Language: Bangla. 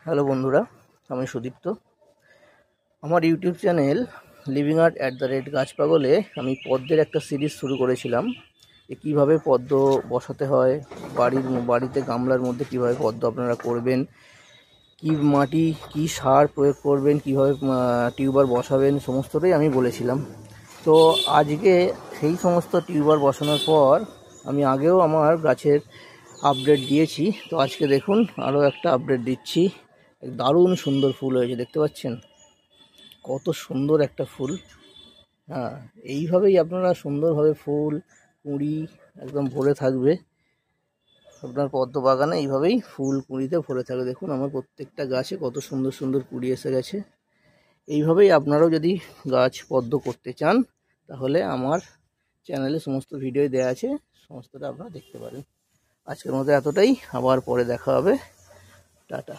হ্যালো বন্ধুরা, আমি সুদীপ্ত। আমার ইউটিউব চ্যানেল লিভিং আর্ট @গাছ পাগলে আমি পদ্মের একটা সিরিজ শুরু করেছিলাম। কীভাবে পদ্ম বসাতে হয়, বাড়িতে গামলার মধ্যে কীভাবে পদ্ম আপনারা করবেন, কি মাটি কি সার প্রয়োগ করবেন, কীভাবে টিউবার বসাবেন, সমস্তটাই আমি বলেছিলাম। তো আজকে সেই সমস্ত টিউবার বসানোর পর আমি আগেও আমার গাছের আপডেট দিয়েছি। তো আজকে দেখুন আরও একটা আপডেট দিচ্ছি। দারুণ সুন্দর ফুল হয়েছে, দেখতে পাচ্ছেন কত সুন্দর একটা ফুল। হ্যাঁ, এইভাবেই আপনারা সুন্দরভাবে ফুল কুঁড়ি একদম ভরে থাকবে আপনার পদ্ম বাগানে। এইভাবেই ফুল কুঁড়িতে ভরে থাকবে। দেখুন আমার প্রত্যেকটা গাছে কত সুন্দর সুন্দর কুঁড়ি এসে গেছে। এইভাবেই আপনারাও যদি গাছ পদ্ম করতে চান তাহলে আমার চ্যানেলে সমস্ত ভিডিও দেওয়া আছে, সমস্তটা আপনারা দেখতে পারেন। আজকের মতো এতটাই, আবার পরে দেখা হবে। টাটা।